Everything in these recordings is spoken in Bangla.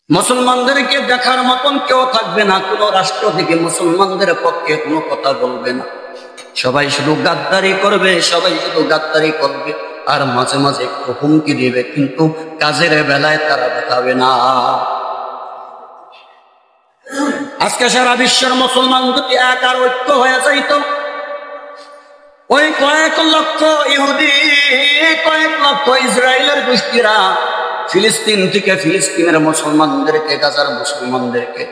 মুসলমানদেরকে দেখার মতন কেউ থাকবে না, কোন রাষ্ট্র থেকে মুসলমানদের পক্ষে কোনো কথা বলবে না। সবাই শুধু গাদ্দারি করবে, সবাই শুধু গাদ্দারি করবে, আর মাঝে মাঝে একটু হুমকি দিবে, কিন্তু কাজের বেলায় তারা দেখাবে না। আজকে সারা বিশ্বের মুসলমান যদি এক আর ঐক্য হয়ে যাইত, ওই কয়েক লক্ষ ইহুদি, কয়েক লক্ষ ইসরায়েলের গোষ্ঠীরা ফিলিস্তিন থেকে ফিলিস্তিনের মুসলমানদেরকে, গাজার মুসলমানদেরকে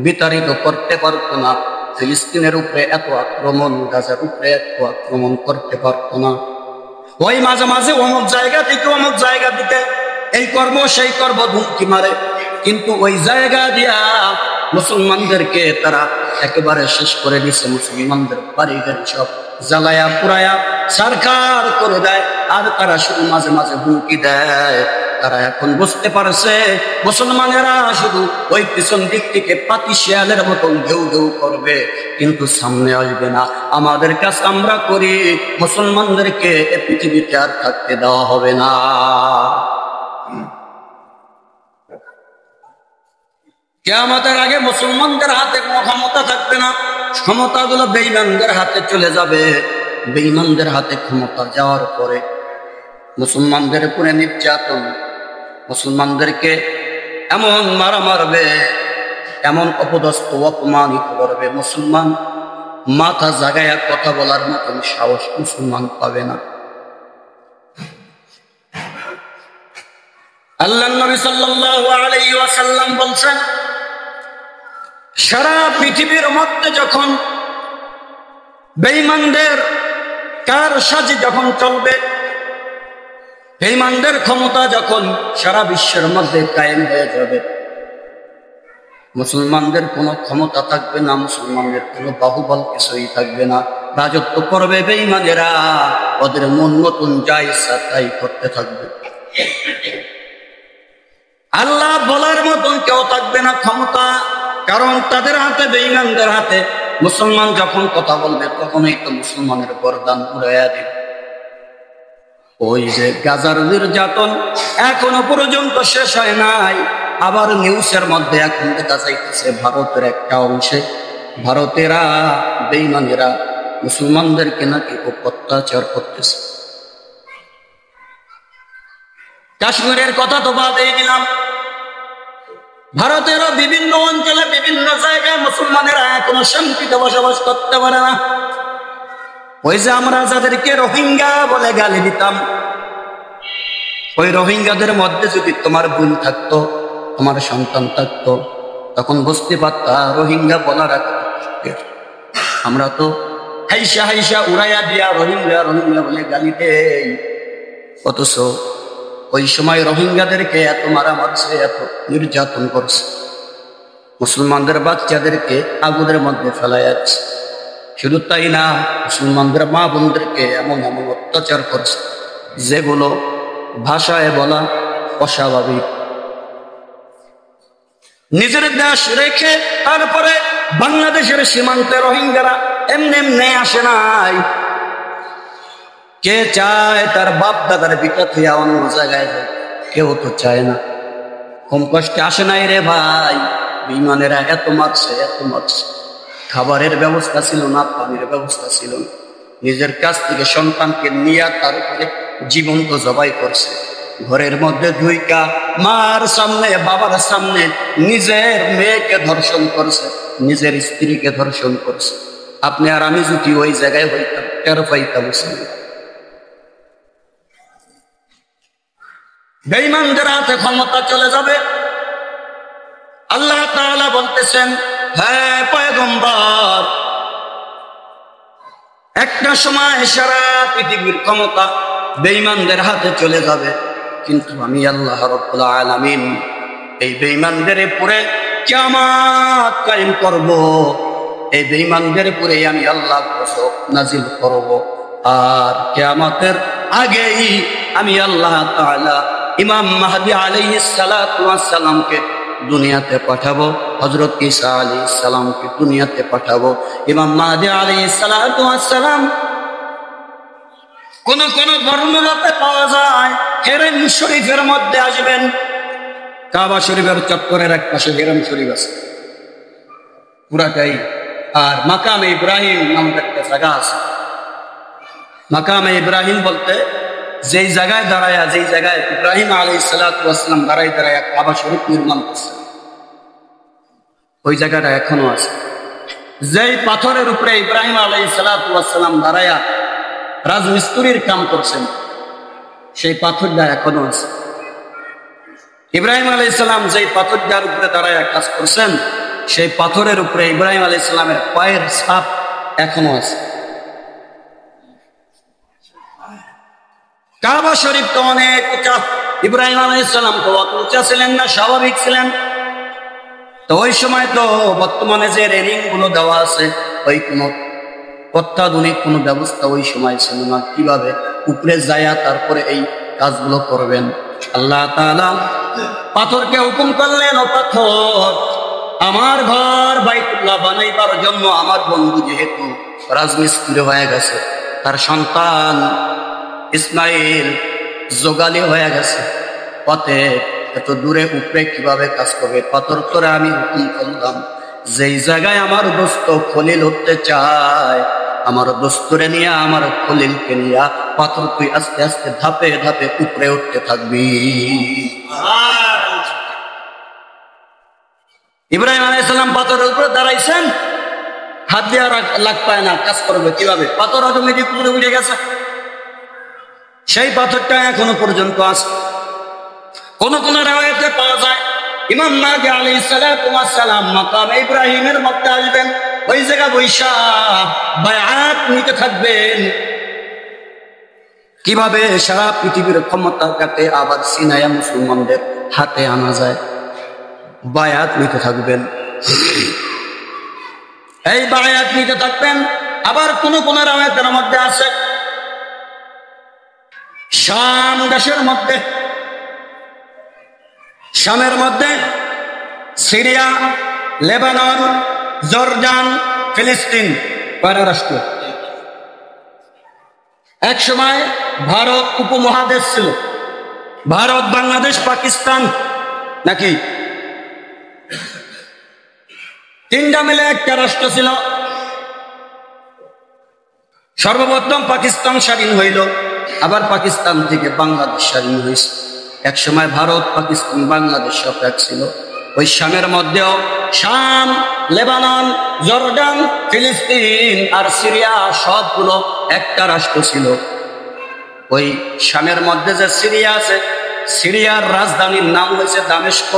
বিতাড়িত করতে পারতো না। ফিলিস্তিনের উপরে এত আক্রমণ, গাজার উপরে এত আক্রমণ করতে পারতো না। ওই মাঝে মাঝে অমুক জায়গা থেকে অমুক জায়গা থেকে এই কর্ম সেই কর্ম ধুমকি মারে, কিন্তু ওই জায়গা দিয়া মুসলমানদেরকে তারা একেবারে শেষ করে দিছে। মুসলমানদের বাড়িঘাট সব জ্বালায়া পুরায়া সরকার করে দেয়, আর তারা শুধু মাঝে মাঝে হুমকি দেয়। তারা এখন বুঝতে পারছে মুসলমানেরা শুধু ওই পিছন দিক থেকে পাতি শিয়ালের মতন ঢেউ ঢেউ করবে, কিন্তু সামনে আসবে না। আমাদের কাজ আমরা করি, মুসলমানদেরকে এ পৃথিবীতে আর থাকতে দেওয়া হবে না। কিয়ামতের আগে মুসলমানদের হাতে কোনো ক্ষমতা থাকবে না, ক্ষমতাগুলো বেঈমানদের হাতে চলে যাবে। বেঈমানদের হাতে ক্ষমতা যাওয়ার পরে মুসলমানদের উপরে নির্যাতন, মুসলমানদেরকে এমন মারা মারবে, এমন অপদস্থ অপমানিত করবে, মুসলমান মাথা জাগায়া কথা বলার মতন সাহস মুসলমান পাবে না। আল্লাহর নবী সাল্লাল্লাহু আলাইহি ওয়াসাল্লাম বলছেন, সারা পৃথিবীর মধ্যে যখন বেঈমানদের কারসাজি যখন চলবে, বেঈমানদের ক্ষমতা যখন সারা বিশ্বের মধ্যে কায়েম হয়ে যাবে, মুসলমানদের কোনো ক্ষমতা থাকবে না, মুসলমানদের কোনো বাহুবল কিছুই থাকবে না। রাজত্ব করবে বেঈমানেরা, ওদের মন মতন যা ইচ্ছা তাই করতে থাকবে। আল্লাহ বলার মতন কেউ থাকবে না ক্ষমতা, কারণ তাদের হাতে, বেঈমানদের হাতে মুসলমান যখন কথা বলবে তখনই তো মুসলমানের গর্দান উড়াইয়া দিবে। ওই যে গাজার নির্যাতন এখনো পর্যন্ত শেষ হয় নাই। আবার নিউজের মধ্যে এখন দেখা যাইতেছে ভারতের একটা অংশে ভারতেরা, বেঈমানেরা মুসলমানদেরকে নাকি খুব অত্যাচার করতেছে। কাশ্মীরের কথা তো বাদেই দিলাম, ভারতেরও বিভিন্ন অঞ্চলে বিভিন্ন জায়গায় মুসলমানেরা এখনো শান্তিতে বসবাস করতে পারে না। ওই যে আমরা যাদেরকে রোহিঙ্গা বলে গালি দিতাম, ওই রোহিঙ্গাদের মধ্যে যদি তোমার বোন থাকতো, তোমার সন্তান থাকতো, তখন বুঝতে পারতা রোহিঙ্গা বলার আগে। আমরা তো হাইসা হাইসা উড়াইয়া দিয়া রোহিঙ্গা রোহিঙ্গা বলে গালি দেই, অথচ ওই সময় রোহিঙ্গাদেরকে এত মারা মারছে, এত নির্যাতন করছে, মুসলমানদের বাচ্চাদেরকে আগুনের মধ্যে ফেলাই যাচ্ছে। শুধু তাই না, মুসলমানদের মা বোনদেরকে এমন এমন অত্যাচার করছে যেগুলো ভাষায় বলা অস্বাভাবিক। নিজের দেশ রেখে তারপরে বাংলাদেশের সীমান্তে রোহিঙ্গারা এমনি এমনি আসে নাই। কে চায় তার বাপ দাদার ভিটা থেকে অন্য জায়গায় যায়? কেউ তো চায় না। কম কষ্টে আসে নাই রে ভাই। বিমানেরা এত মারছে, এত মারছে, খাবারের ব্যবস্থা ছিল না, পানির ব্যবস্থা ছিল না। নিজের কাছ থেকে সন্তানকে নিয়ে তার উপরে জীবন্ত জবাই করছে। ঘরের মধ্যে ধুইকা মার সামনে, বাবার সামনে নিজের মেয়েকে ধর্ষণ করছে, নিজের স্ত্রীকে ধর্ষণ করছে। আপনি আর আমি যদি ওই জায়গায় হইতাম, টের পাইতাম। বেঈমানদের হাতে ক্ষমতা চলে যাবে। আল্লাহ তাআলা বলতেছেন, হ্যাঁ পয়গম্বর, একটা সময় সারা পৃথিবীর ক্ষমতা বেঈমানদের হাতে চলে যাবে, কিন্তু আমি আল্লাহ রাব্বুল আলামিন এই বেঈমানদের উপরে কিয়ামত কায়েম করব। এই বেঈমানদের উপরে আমি আল্লাহ গজব নাজিল করব। আর কিয়ামতের আগেই আমি আল্লাহ তাআলা ইমাম মাহদী আলাইহিস সালাতু ওয়াস সালামকে দুনিয়াতে পাঠাবো, হযরত ঈসা আলাইহিস সালামকে দুনিয়াতে পাঠাবো। ইমাম মাহদী আলাইহিস সালাতু ওয়াস সালাম কোন কোন বর্ণনাতে পাওয়া যায় হেরেম শরীফের মধ্যে আসবেন। কাবা শরীফের চত্বরের এক পাশে হেরাম শরীফ আছে পুরাটাই। আর মাকামে ইব্রাহিম নামক একটা জায়গা আছে। মাকামে ইব্রাহিম বলতে যেই জায়গায় দাঁড়ায়া, যেই জায়গায় ইব্রাহিম আলাইহিস সালাতু ওয়াস সালাম দাঁড়ায় কাবা শরীফ নির্মাণ করছে, ওই জায়গাটা এখনো আছে। যেই পাথরের উপরে ইব্রাহিম আলাইহিস সালাতু ওয়াস সালাম দাঁড়ায়া রাজমিস্ত্রির কাম করছেন, সেই পাথরটা এখনো আছে। ইব্রাহিম আলাইহিস সালাম যেই পাথরটার উপরে দাঁড়ায়া কাজ করছেন, সেই পাথরের উপরে ইব্রাহিম আলাইহিস সালামের পায়ের ছাপ এখনো আছে। কাবা শরীফ তো অনেক উঁচা, ইব্রাহিম আলাইহিস সালাম তো অত উঁচা ছিলেন না, স্বাভাবিক ছিলেন। তো ওই সময় তো বর্তমানে যে রেলিং গুলো দেওয়া আছে, ওই কোনো অত্যাধুনিক কোনো ব্যবস্থা ওই সময় ছিল না। কিভাবে উপরে যায়া তারপরে এই কাজগুলো করবেন? আল্লাহ তাআলা পাথরকে হুকুম করলেন, ও পাথর, আমার ঘর বাইতুল্লাহ বানাইবার জন্য আমার বন্ধু যেহেতু রাজমিস্ত্রি হয়ে গেছে, তার সন্তান ইসমাইল যোগালি হয়ে গেছে, পথে এত দূরে উপরে কিভাবে কাজ করবে? পাথর করে আমি হুকুম করলাম, যেই জায়গায় আমার দোস্ত খলিল উঠতে চায়, আমার দোস্তরে নিয়ে, আমার খলিলকে নিয়ে পাথর তুই আস্তে আস্তে ধাপে ধাপে উপরে উঠতে থাকবি। ইব্রাহিম আলাইহিস সালাম পাথরের উপরে দাঁড়াইছেন, হাত দিয়ে লাগ পায় না, কাজ করবে কিভাবে? পাথর অটোমেটিক উপরে উঠে গেছে। সেই পাথরটা এখনো পর্যন্ত আছে। কোন কোন রাওয়ায়াতে পাওয়া যায় ইমাম মাহদী আলাইহিস সালাতু ওয়াস সালাম মাকামে ইব্রাহিমের মধ্যে আসবেন, ওই জায়গা বৈশা বায়াত নিতে থাকবেন। কিভাবে সারা পৃথিবীর ক্ষমতার কাছে আবার সিনায়া মুসলমানদের হাতে আনা যায়, বায়াত নিতে থাকবেন। এই বায়াত নিতে থাকবেন। আবার কোন কোন রাওয়ায়াতের মধ্যে আছে শাম দেশের মধ্যে, শামের মধ্যে সিরিয়া, লেবানন, জর্ডান, ফিলিস্তিন কয়টা রাষ্ট্র? এক সময় ভারত উপমহাদেশ ছিল। ভারত, বাংলাদেশ, পাকিস্তান, নাকি তিনটা মিলে একটা রাষ্ট্র ছিল। সর্বপ্রথম পাকিস্তান স্বাধীন হইল, আবার পাকিস্তান থেকে বাংলাদেশ স্বাধীন হয়েছে। এক সময় ভারত, পাকিস্তান, বাংলাদেশ সব এক ছিল। ওই শামের মধ্যেও শাম, লেবানন, জর্ডান, ফিলিস্তিন আর সিরিয়া সবগুলো একটা রাষ্ট্র ছিল। ওই শামের মধ্যে যে সিরিয়া আছে, সিরিয়ার রাজধানীর নাম হয়েছে দামেস্ক।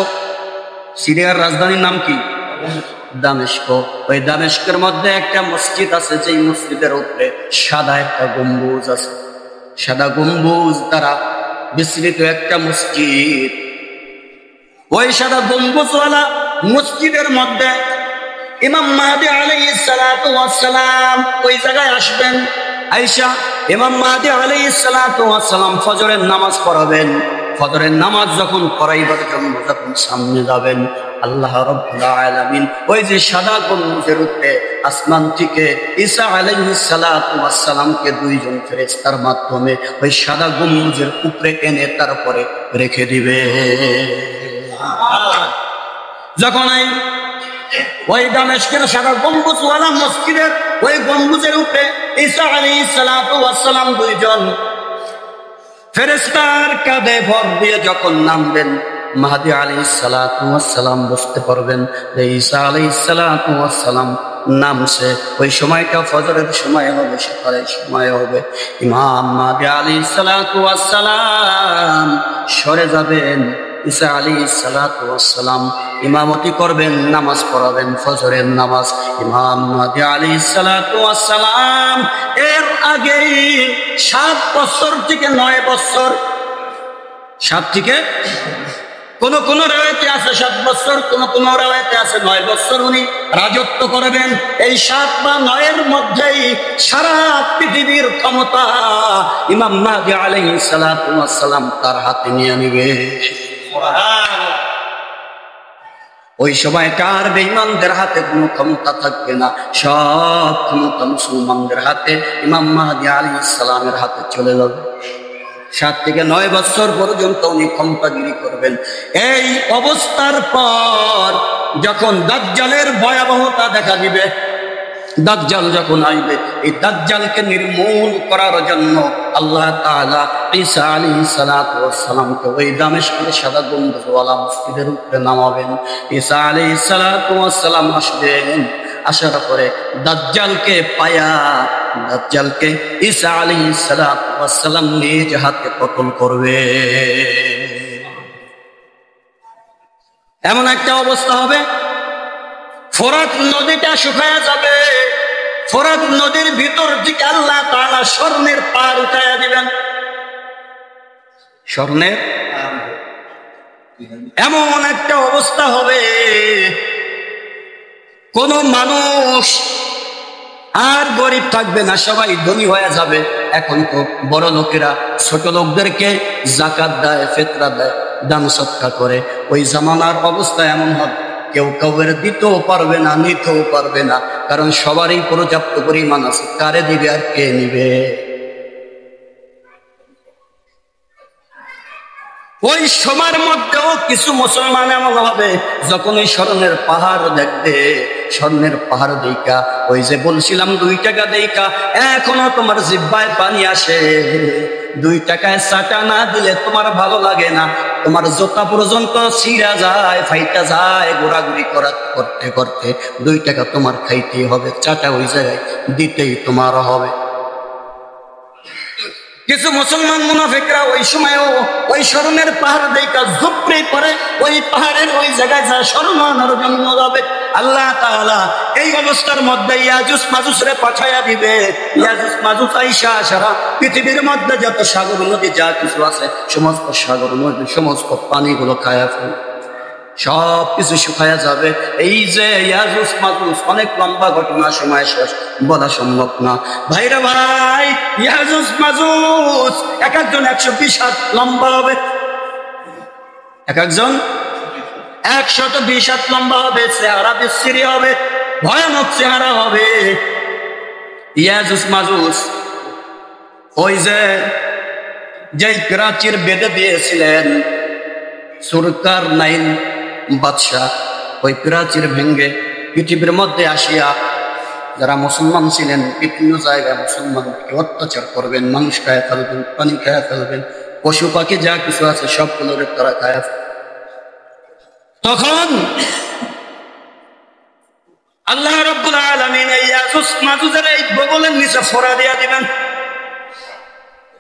সিরিয়ার রাজধানীর নাম কি? দামেস্ক। ওই দামেস্কের মধ্যে একটা মসজিদ আছে, যেই মসজিদের উপরে সাদা একটা গম্বুজ আছে। সাদা গম্বুজ দ্বারা বিস্তৃত একটা মসজিদ। ওই সাদা গম্বুজওয়ালা মসজিদের মধ্যে ইমাম মাহদী আলাইহিস সালাতু ওয়াস সালাম ওই জায়গায় আসবেন। আয়েশা, ইমাম মাহদী আলাইহিস সালাতু ওয়াস সালাম ফজরের নামাজ পড়াবেন। ফজরের নামাজ যখন পড়াইবার জন্য যখন সামনে যাবেন, আল্লাহ রাব্বুল আলামিন ওই যে সাদা গম্বুজের উপরে আসমান থেকে ঈসা আলাইহিস সালাতু ওয়াস সালামকে দুইজন ফেরেশতার মাধ্যমে ওই সাদা গম্বুজের উপরে এনে তারপরে রেখে দিবে। যখন ওই দামেস্কের সাদা গম্বুজওয়ালা মসজিদের ওই গম্বুজের উপরে ঈসা আলাইহিস সালাতু ওয়াস সালাম দুইজন ফেরেশতার কাঁধে ভর দিয়ে যখন নামবেন, মাহদী আলাইহিস সালাতু ওয়াস সালাম বুঝতে পারবেন যে ঈসা আলাইহিস সালাতু ওয়াস সালাম নামছে। ওই সময়টা ফজরের সময় হবে, সকালের সময় হবে। ইমাম মাহদী আলাইহিস সালাতু ওয়াস সালাম সরে যাবেন। ঈসা আলাইহিস সালাতু ওয়াস সালাম ইমামতি করবেন, নামাজ পড়াবেন ফজরের নামাজ। ইমাম মাহদী আলাইহিস সালাতু ওয়াস সালাম এর আগে 7 বছর থেকে 9 বছর, 7 থেকে কোন কোন রাওয়ায়াতে আছে 7 বছর, কোন কোন রাওয়ায়াতে আছে 9 বছর উনি রাজত্ব করবেন। এই 7 বা 9 এর মধ্যেই সারা পৃথিবীর ক্ষমতা ইমাম মাহদী আলাইহিস সালাতু ওয়াস সালাম তার হাতে নিয়ে নেবে। ওই সময় কার বেঈমানদের হাতে কোনো ক্ষমতা থাকবে না, সব ক্ষমতা মুসলমানদের হাতে, ইমাম মাহদী আলাইহিস সালামের হাতে চলে যাবে। 7 থেকে 9 বছর পর্যন্ত উনি ক্ষমতাগিরি করবেন। এই অবস্থার পর যখন দাজ্জালের ভয়াবহতা দেখা দিবে, দাজ্জাল যখন আসবে, এই দাজ্জালকে নির্মূল করার জন্য আল্লাহ তাআলা ঈসা আলাইহিস সালাতু ওয়াস সালামকে ওই দামেস্কের সাদা গম্বুজওয়ালা মসজিদের উপরে নামাবেন। ঈসা আলাইহিস সালাতু ওয়াস সালাম আসবেন, আসার পরে দাজ্জালকে পায়া দাজ্জালকে ঈসা আলাইহিস সালাতু ওয়াস সালাম নিজ হাতে কতল করবে। এমন একটা অবস্থা হবে, ফোরাত নদীটা শুকায়া যাবে, ফোরাত নদীর ভিতর থেকে আল্লাহ তাআলা স্বর্ণের পার উঠাইয়া দিবেন। স্বর্ণের এমন একটা অবস্থা হবে, কোন মানুষ আর গরিব থাকবে না, সবাই ধনী হয়ে যাবে। এখন তো বড় লোকেরা ছোট লোকদেরকে যাকাত দেয়, ফিতরা দেয়, দান সদকা করে। ওই জামানার অবস্থা এমন হবে, কেউ কাউয়ের দিতেও পারবে না, নিতেও পারবে না, কারণ সবারই পর্যাপ্ত পরিমাণ আছে, কারে দিবে আর কে নিবে। ওই সময়ের মধ্যেও কিছু মুসলমান এমন হবে, যখন ওই স্বর্ণের পাহাড় দেখবে, স্বর্ণের পাহাড় দেইকা, ওই যে বলছিলাম 2 টাকা দেইকা এখনো তোমার জিহ্বায় পানি আসে। 2 টাকায় চাটা না দিলে তোমার ভালো লাগে না, তোমার জোতা পর্যন্ত ছিঁড়া যায়, ফাইটা যায়, ঘোরাঘুরি করতে করতে 2 টাকা তোমার খাইতেই হবে, চাটা ওই জায়গায় দিতেই তোমার হবে। কিছু মুসলমান মুনাফিকরা ওই সময়ও ওই স্বর্ণের পাহাড় দেখা ঝুপড়ে পড়ে, ওই পাহাড়ের ওই জায়গায় যা স্বর্ণ আনার জন্য যাবে। আল্লাহ তাআলা এই অবস্থার মধ্যে ইয়াজুজ মাজুজরে পাঠাইয়া দিবে। ইয়াজুজ মাজুজ আইসা সারা পৃথিবীর মধ্যে যত সাগর নদী যা কিছু আছে, সমস্ত সাগর নদী সমস্ত পানিগুলো খায়া ফেলবে, সব কিছু শুকায়া যাবে। এই যে ইয়াজুজ মাজুজ, অনেক লম্বা ঘটনা, সময় শেষ বলা সম্ভব না। ভাইরা ভাই, ইয়াজুজ মাজুজ এক একজন 120 হাত লম্বা হবে, এক একজন 120 হাত লম্বা হবে, চেহারা বিশ্রী হবে, ভয়ানক চেহারা হবে। ইয়াজুজ মাজুজ ওই যে প্রাচীর বেঁধে দিয়েছিলেন সুরকার নাইন বাদশাহ, ওই প্রাচীর ভেঙ্গে পৃথিবীর মধ্যে আসিয়া যারা মুসলমান ছিলেন বিভিন্ন জায়গায় মুসলমানকে অত্যাচার করবেন, মানুষ খায়া ফেলবেন, পানি খায়া ফেলবেন, পশু পাখি যা কিছু আছে সবগুলোর তারা খায়া ফেলবেন। তখন আল্লাহ রাব্বুল আলামিন এই ইয়াজুজ মাজুজের এই বগলের নিচে ফোড়া দিয়া দিবেন,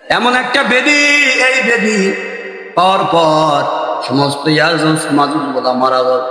এমন একটা বেদী, এই বেদী পাওয়ার পর সমস্ত ইয়াজুজ মাজুজ গুলা মারা যাবে,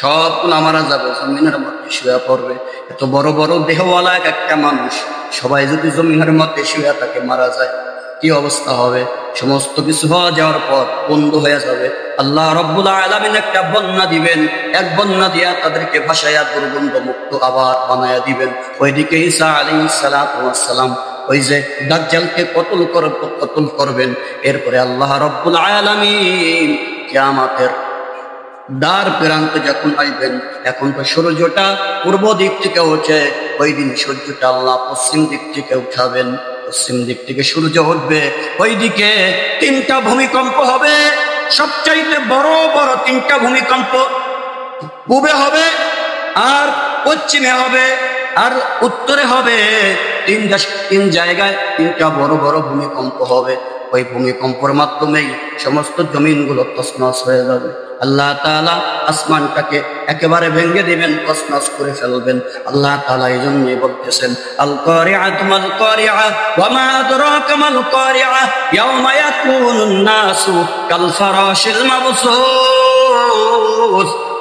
সবগুলা মারা যাবে, জমিনের মধ্যে শুয়ে পড়বে। এত বড় বড় দেহওয়ালা একটা মানুষ সবাই যদি জমিনের মধ্যে শুয়ে তাকে মারা যায়, কি অবস্থা হবে? সমস্ত কিছু হয়ে যাওয়ার পর বন্ধ হয়ে যাবে। আল্লাহ রাব্বুল আলামিন একটা বন্যা দিবেন, এক বন্যা দিয়া তাদেরকে ভাসাইয়া দুর্গন্ধ মুক্ত আবার বানায়া দিবেন। ওইদিকে ঈসা আলাইহিস সালাতু ওয়াস সালাম ওই যে দাজ্জালকে কতল করবেন। এরপরে আল্লাহ রাব্বুল আলামিন কিয়ামতের দ্বার প্রান্তে যখন আইবেন, এখন তো সূর্যটা পূর্ব দিক থেকে ওঠে, ওই দিন সূর্যটা আল্লাহ পশ্চিম দিক থেকে উঠাবেন, পশ্চিম দিক থেকে সূর্য উঠবে। ওইদিকে 3টা ভূমিকম্প হবে, সবচাইতে বড় বড় 3টা ভূমিকম্প পূবে হবে, আর পশ্চিমে হবে, আর উত্তরে হবে। 3 জায়গায় 3টা বড় বড় ভূমিকম্প হবে। ওই ভূমিকম্পের মাধ্যমেই সমস্ত জমিনগুলো তছনছ হয়ে যাবে। আল্লাহ তাআলা আসমানটাকে একেবারে ভেঙে দিবেন, তছনছ করে ফেলবেন। আল্লাহ তাআলা এই জন্যই বলতেছেন, আল কারিআতু মাল কারিআ ওয়া মা আদরাকা মাল কারিআ ইয়াওমা ইয়াকুনুন নাসু কাল ফারাশিল মাবসুস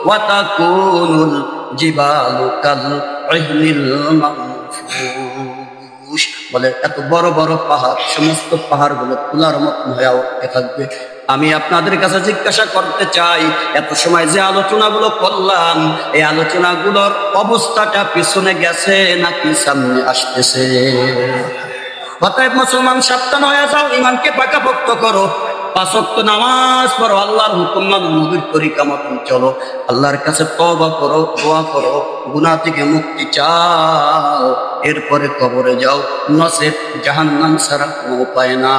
ওয়া তাকুনুল জিবালু কাল ইহনিল মানফুশ। বলে এত বড় বড় পাহাড়, সমস্ত পাহাড়গুলো তুলার মতন হয়ে উঠতে থাকবে। আমি আপনাদের কাছে জিজ্ঞাসা করতে চাই, এত সময় যে আলোচনাগুলো করলাম, এই আলোচনাগুলোর অবস্থাটা পিছনে গেছে নাকি সামনে আসতেছে? অতএব মুসলমান সাবধান হয়ে যাও, ইমানকে পাকাপোক্ত করো। 5 ওয়াক্ত নামাজ পড়ো, আল্লাহর হুকুম মানো, নবীর তরিকা মতন চলো, আল্লাহর কাছে তওবা করো, দোয়া করো, গুনাহ থেকে মুক্তি চাও, এরপরে কবরে যাও, নসেব জাহান্নাম ছাড়া কোনো উপায় না।